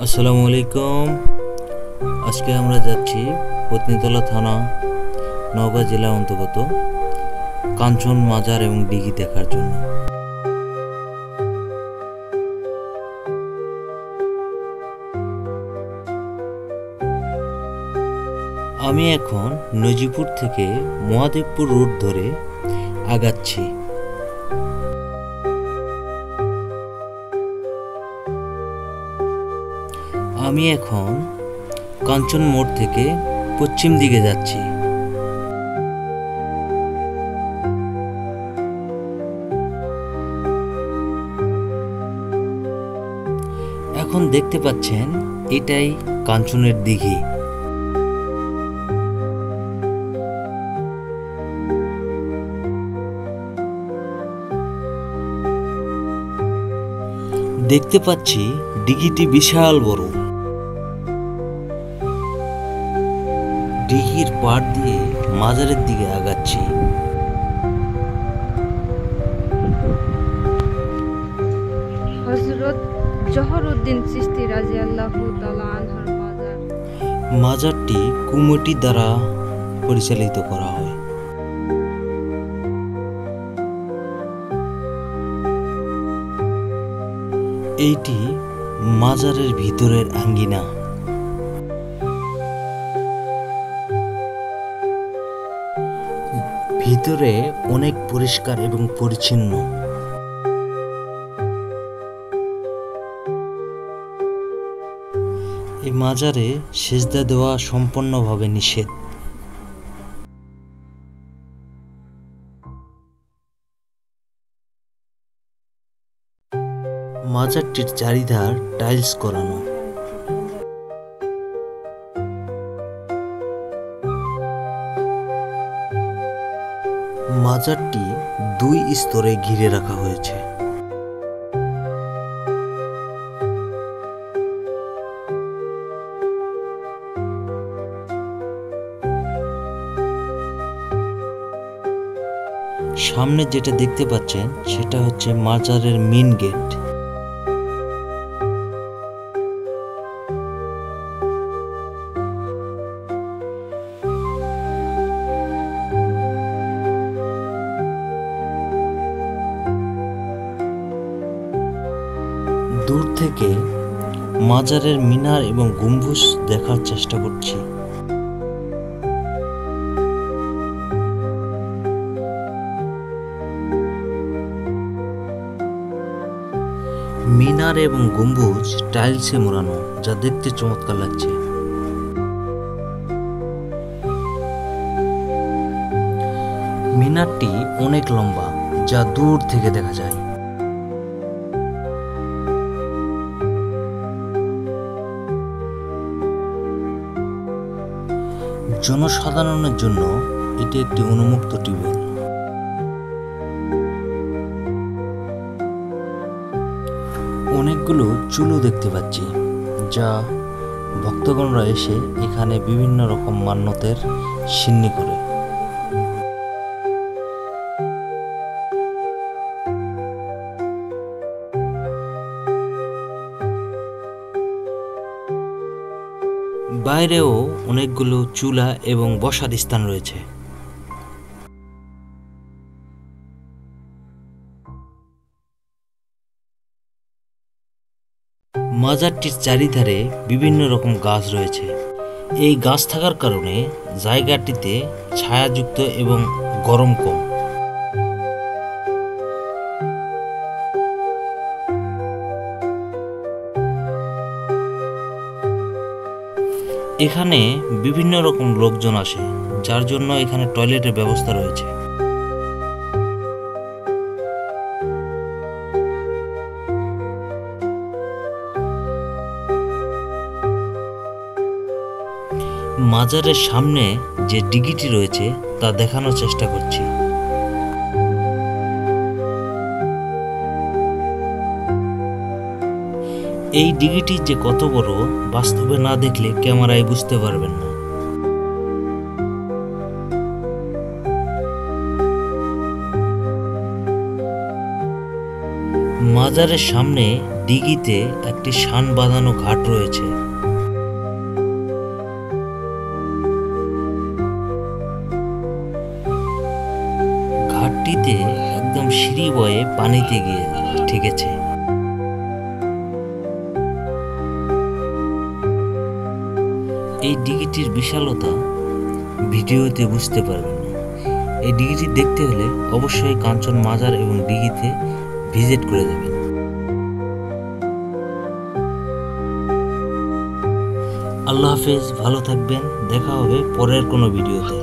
আসসালামু আলাইকুম। আজকে আমরা যাচ্ছি পত্নীতলা থানা, নওগাঁ জেলা অন্তর্গত কাঞ্চন মাজার এবং দিঘি দেখার জন্য। আমি এখন নজিপুর থেকে মহাদেবপুর রোড ধরে আগাচ্ছি। আমি এখন কাঞ্চন মোড় থেকে পশ্চিম দিকে যাচ্ছি। এখন দেখতে পাচ্ছেন এটাই কাঞ্চনের দিঘি। দেখতে পাচ্ছি দিঘিটি বিশাল বড়। দিঘির পাড় দিয়ে মাজারের দিকে আগাচ্ছি। হযরত জহরউদ্দিন চিশতি রাদিয়াল্লাহু তাআলা আনহুর মাজার। মাজারটি কমিটি দ্বারা পরিচালিত করা হয়। এইটি মাজারের ভিতরের আঙ্গিনা। ভিতরে অনেক পরিষ্কার এবং পরিচ্ছন্ন। এই মাজারে সেজদা দেওয়া সম্পূর্ণভাবে নিষেধ। মাজারটির চারিধার টাইলস করানো। মাজারটি 2 স্তরে ঘিরে রাখা হয়েছে। সামনে যেটা দেখতে পাচ্ছেন সেটা হচ্ছে মাজারের মেইন গেট। দূর থেকে মাজারের মিনার এবং গম্বুজ দেখার চেষ্টা করছি। মিনার এবং গম্বুজ টাইলসে মোড়ানো, যা দেখতে চমৎকার লাগছে। মিনারটি অনেক লম্বা, যা দূর থেকে দেখা যায়। জনসাধারণের জন্য এটি একটি উন্মুক্ত টিউবওয়েল। অনেকগুলো চুলো দেখতে পাচ্ছি, যা ভক্তগণরা এসে এখানে বিভিন্ন রকম মান্যতের সিন্নি করে। বাইরেও অনেকগুলো চুলা এবং বসার স্থান রয়েছে। মাজারটির চারিধারে বিভিন্ন রকম গাছ রয়েছে। এই গাছ থাকার কারণে জায়গাটিতে ছায়াযুক্ত এবং গরম কম। এখানে বিভিন্ন রকম লোকজন আসে, যার জন্য এখানে টয়লেটের ব্যবস্থা রয়েছে। মাজারের সামনে যে দিঘিটি রয়েছে তা দেখানোর চেষ্টা করছি। এই দিঘিটি যে কত বড়, বাস্তবে না দেখলে ক্যামেরায় বুঝতে পারবেন না। মাজারের সামনে দিঘিতে একটি শান বাঁধানো ঘাট রয়েছে। ঘাটটিতে একদম সিঁড়ি বয়ে পানিতে গিয়ে ঠেকেছে। এই দিঘিটির বিশালতা ভিডিওতে বুঝতে পারবেন না। এই দিঘিটি দেখতে হলে অবশ্যই কাঞ্চন মাজার এবং দিঘিতে ভিজিট করে যাবেন। আল্লাহ হাফেজ, ভালো থাকবেন। দেখা হবে পরের কোনো ভিডিওতে।